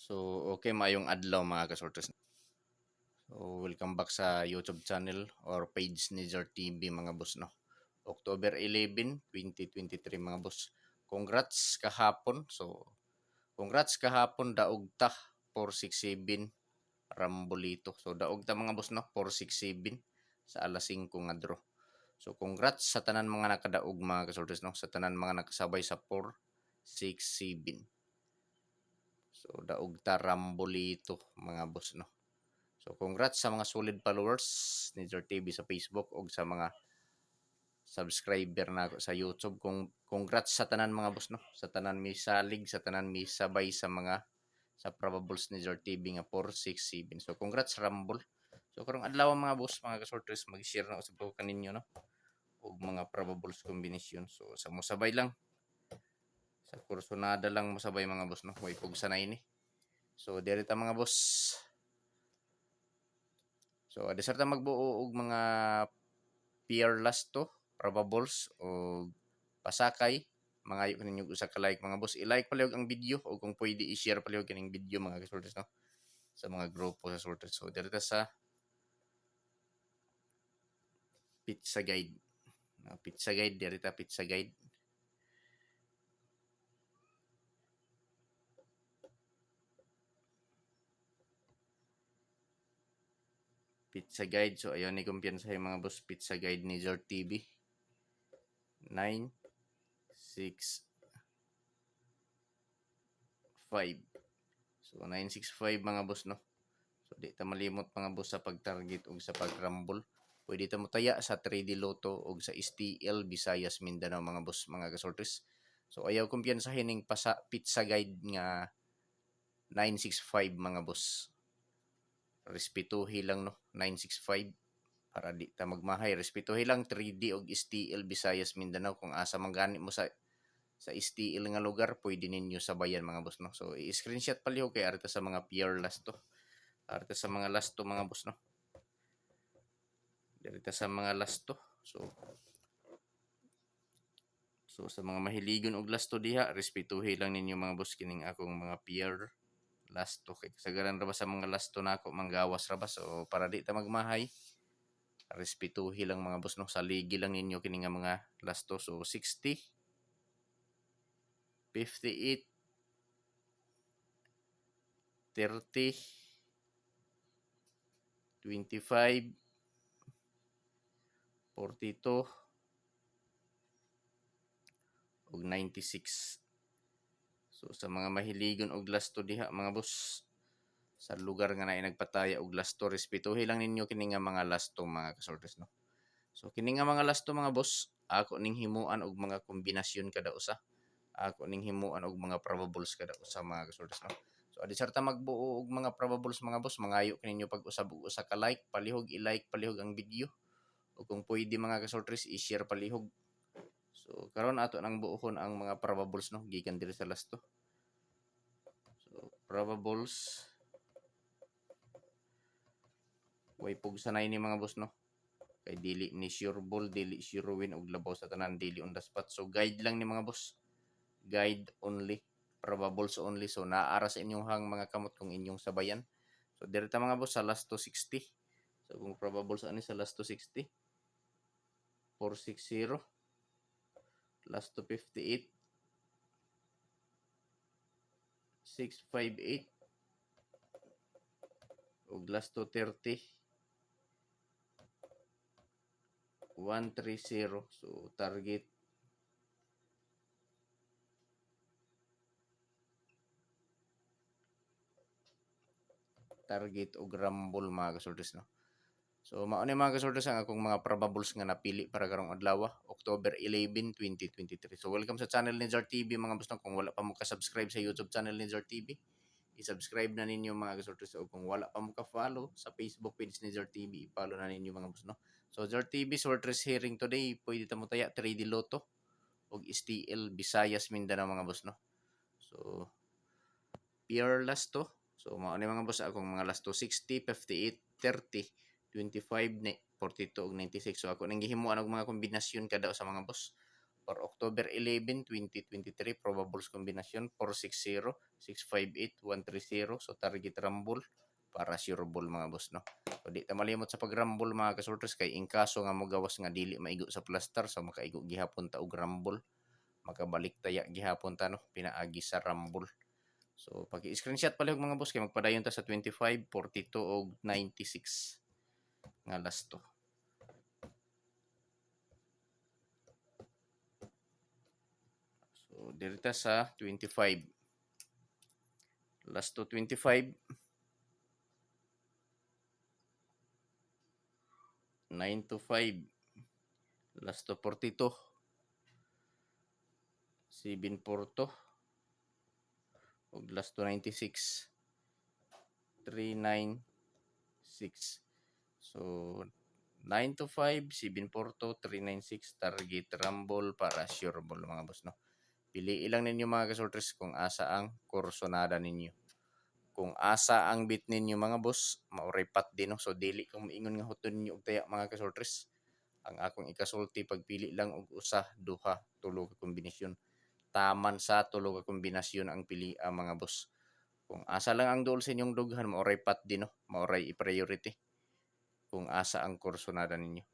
So, okay, maayong adlaw mga kasortes. So, welcome back sa YouTube channel or page ni Jar TV mga boss, no? October 11, 2023 mga boss. Congrats kahapon. So, congrats kahapon daog ta 467 Rambolito. So, daog ta mga boss, no? 467 sa alas 5 nga draw. So, congrats sa tanan mga nakadaog mga kasortes, no? Sa tanan mga nakasabay sa 467. So, daog ta Rambolito mga boss, no? So, congrats sa mga solid followers ni Jor TV sa Facebook o sa mga subscriber na ako sa YouTube. Congrats sa tanan mga boss, no? Sa tanan mi salig, sa tanan mi sabay sa mga sa probables ni Jor TV nga 467. So, congrats Rumble. So, karong adlaw mga boss, mga kasorters, mag-share na usab ko kaninyo, no? Og mga probables combination. So, sa mo sabay lang. Sa kursonada lang mo sabay mga boss, no? Way pug sanay ni. So, direta mga boss. So, adisar ta magbuo og mga peerless to, probables o pasakay. Mangayo ko ninyo usa ka like mga boss. I-like palihog ang video o kung pwede i-share palihog kining video mga kasortes, no? Sa mga grupo sa sortes. So, dito sa pizza guide. Pizza guide, dito pizza guide. Pizza guide. So, ayaw ni kumpiyansa yung mga boss. Pizza guide ni Zor TV. 9, 6, 5. So, 965 mga boss, no? So, di ta malimot mga boss sa pag-target o sa pag-rumble. Pwede ta mo taya sa 3D Lotto o sa STL, Visayas, Mindanao mga boss, mga kasortes. So, ayaw kumpiyansahin ng pizza guide nga 965 mga boss. Respetuhi lang, no? 965 para di ta magmahay. Respetuhi lang 3D o STL, Visayas, Mindanao. Kung asa manggani mo sa STL nga lugar, pwede ninyo sabayan mga boss, no? So, i-screenshot palihog kay arita sa mga peerless to. Arita sa mga last to mga boss, no? Dito sa mga last to. So sa mga mahiligon og last to diha, respetuhi lang ninyo mga boss kining akong mga peer last to. Kay kasagaran ra ba sa mga last to nako manggawas ra ba, so para di ta magmahay, respetuhi lang mga boss, no? Saligi lang ninyo kini nga mga last to. So 60, 58, 30, 25, 42 ug 96. So sa mga mahiligon og last to diha mga boss, sa lugar nga na nagpataya og last to, respetuhi lang ninyo kini nga mga last to mga kasortes, no? So kini nga mga last to mga boss, ako ning himuan og mga kombinasyon kada usa. Ako ning himuan og mga probables kada usa mga kasortes, no? So adi sarta magbuo og mga probables mga boss, mangayo kaninyo pag-usab og usa ka like, palihog i-like palihog ang video. O kung pwede mga kasortes i-share palihog. So karon ato nang buohon ang mga probables, no, gikan diri sa last to. So probables way pug sanay ni mga boss, no? Kay dili ni sure ball, dili sure win og labaw sa tanan, dili on the spot. So guide lang ni mga boss. Guide only, probables only. So naara sa inyong hang mga kamot kung inyong sabayan. So direta mga boss sa last to 60. So kung probables ani sa last to 60, 460, last to 58, 658 ug last to 30, 130. So target og rumble mga kasortes, no? So mao ni mga kasortes ang akong mga probables nga napili para karong adlaw, October 11, 2023. So welcome sa channel ni Jar TV mga boss, no? Kung wala pa mo ka-subscribe sa YouTube channel ni Jar TV, i-subscribe na ninyo mga kasortes. O kung wala pa mo ka-follow sa Facebook page ni Jar TV, i-follow na ninyo mga boss, no? So Jar TV Sortress hearing today, pwede ta mo taya 3D Lotto og STL, Visayas, Mindanao mga boss, no? So pure last to. So mao ni mga boss akong mga last to 60, 58, 30, 25, 42 ug 96. So ako nang gihimuan og mga kombinasyon kada sa mga boss For October 11, 2023, probables kombinasyon 460, 658, 130. So target rumble para sure ball mga boss, no. So di ta malimot sa pag-rumble mga kasorters, kay in kaso nga mo gawas nga dili maigo sa plaster, so makaigo gihapon ta og rumble, makabalik taya gihapon ta, no, pinaagi sa rumble. So pag i-screenshot pala mga boss, kay magpadayon ta sa 25, 42 og 96 nga last to. So dirita sa 25. Last to 25, 9 to 5. Last to 42, 7 porto. Ug last to 96, 396. So 9 to 5, 7 porto, 396 target rumble para sure ball mga boss, no. Pili ilang ninyo mga kasorters kung asa ang kursonada ninyo. Kung asa ang bit ninyo mga boss, mauray pat din, no. So dili kung maingon nga huton ninyo og taya mga kasorters. Ang akong ikasulti, pagpili lang og usa, duha, tulo ka kombinasyon. Taman sa tulo ka kombinasyon ang pili mga boss. Kung asa lang ang duol sa inyong dughan, mauray pat din, no. Mauray i-priority kung asa ang kursonada ninyo.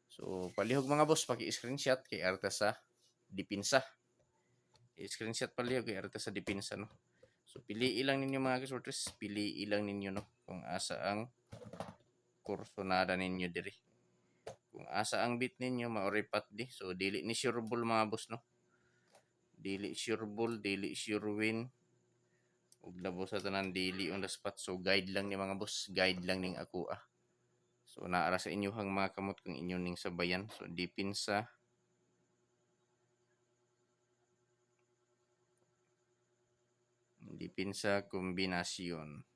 So palihog mga boss, paki-screenshot kay arta sa dipinsa. I-screenshot palihog kay arta sa dipinsa, no. So pili ilang ninyo mga kasorters, pili ilang ninyo, no, kung asa ang kursonada ninyo diri. Kung asa ang bit ninyo, mauray pat di. So dili ni sure ball mga boss, no. Dili sure ball, dili sure win. Ug labo sa tanan dili on the spot. So guide lang ni mga boss, guide lang ning ako. So naara sa inyohang mga kamot kung inyo ning sabayan. So dipinsa, kombinasyon.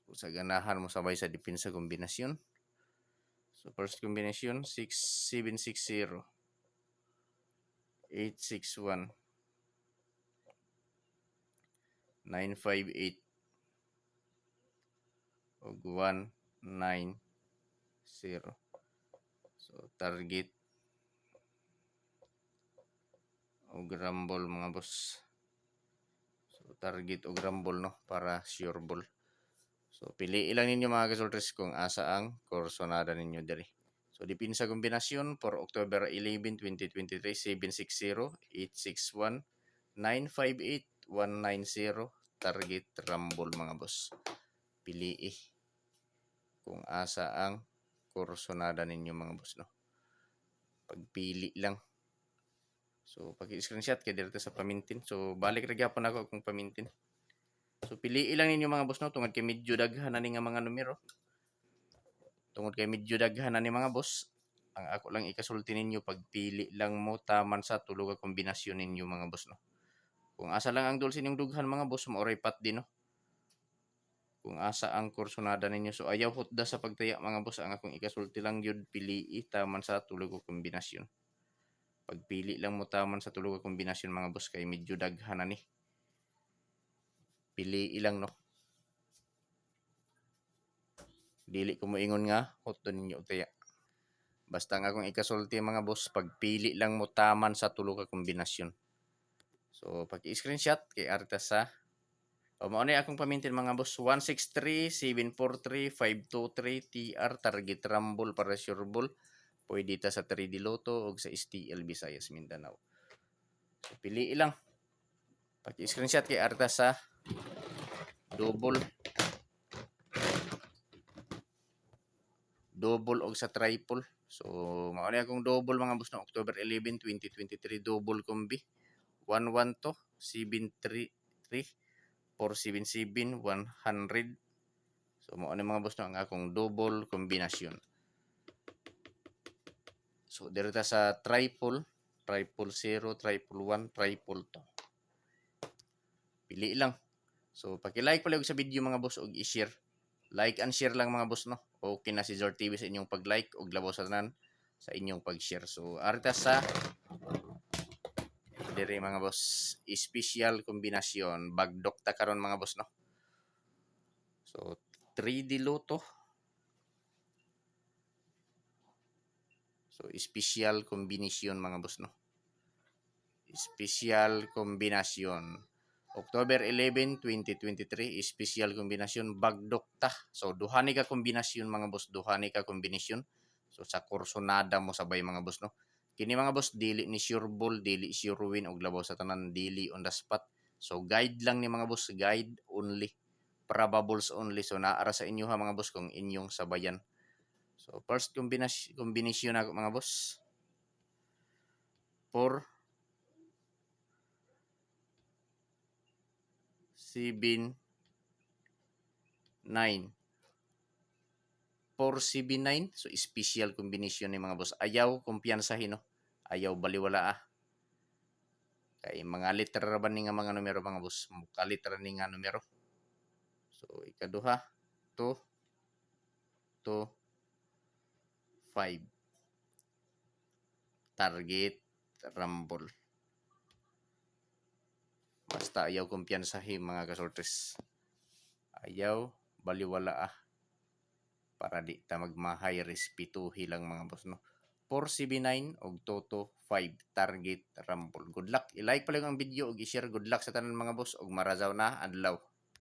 So sa ganahan mo sabay sa dipinsa kombinasyon. So first kombinasyon 6760, 861, 958 ug 190. So target og rumble mga boss. So target og rumble, no, para sure ball. So pili ilang ninyo mga kasorters kung asa ang kursonada ninyo diri. So dipinsa kombinasyon for October 11, 2023, 760, 861, 958, 190 target rumble mga boss. Pili kung asa ang kursonada ninyo mga boss, no. Pagpili lang. So pag-screenshot kay dito sa pamintin. So balik ra gyapon ako kung pamintin. So pili lang ninyo mga boss, no, tungod kay medyo daghan na ni nga mga numero. Tungod kay medyo daghan na ni mga boss, ang ako lang ikasulti ninyo, pagpili lang mo taman sa tulo ka kombinasyon ninyo mga boss, no. Kung asa lang ang dulce ninyong dughan mga boss, maoray pat din, no. Kung asa ang kursonada ninyo. So ayaw hutda sa pagtaya mga boss, ang akong ikasulti lang yun, pili taman sa tulo ka kombinasyon. Pagpili lang mo taman sa tulo ka kombinasyon mga boss, kay medyo daghan na ni. Pili ilang, no. Dili ko moingon nga huton ninyo og taya. Basta nga akong ikasulti mga boss, pagpili lang mo taman sa tulo ka kombinasyon. So pag-i-screenshot kay arta sa mao ni akong pamintin mga boss, 163, 743, 523 TR target rumble para sure ball. Pwede ta sa 3D Lotto o sa STL Visayas Mindanao. So pili lang. Pag-i-screenshot kay arta sa double og sa triple. So mao ni akong double mga boss na October 11, 2023, double combi. 112, 733, 477, 100. So mao ni mga boss na ang akong double kombinasyon. So dito sa triple, 0, 1, 2. Pili lang. So paki-like pala sa video mga boss og i-share. Like and share lang mga boss, no. Okay na si Zor TV sa inyong pag-like og labaw sa tanan sa inyong pag-share. So arta sa diri mga boss, special kombinasyon bagdok ta karon mga boss, no. So 3D Lotto. So special combination mga boss no. Special kombinasyon. October 11, 2023, special kombinasyon bagdokta. So duha ni ka kombinasyon mga boss, duha ni ka kombinasyon. So sa kursonada mo sabay mga boss no. Kini mga boss dili ni sure ball, dili sure win og labaw sa tanan, dili on the spot. So guide lang ni mga boss, guide only. Probables only. So naara sa inyo ha mga boss kung inyong sabayan. So first kombinasyon na mga boss. 4 7 9 4CB9. So, special combination ni mga boss. Ayaw kumpiyansahin, no? Ayaw baliwala, ah. Kay mga literal ba ni nga mga numero, mga boss? Muka literal ni nga numero. So, ikaduha, 2, 2, 5. Target, rumble. Basta ayaw kumpiyansahin, mga kasortes. Ayaw baliwala, ah. Para di ta magmahay respetuhi lang mga boss no. 4CB9 og Toto 5 target rumble. Good luck. I-like pa lang ang video og i-share. Good luck sa tanan mga boss og marazaw na adlaw.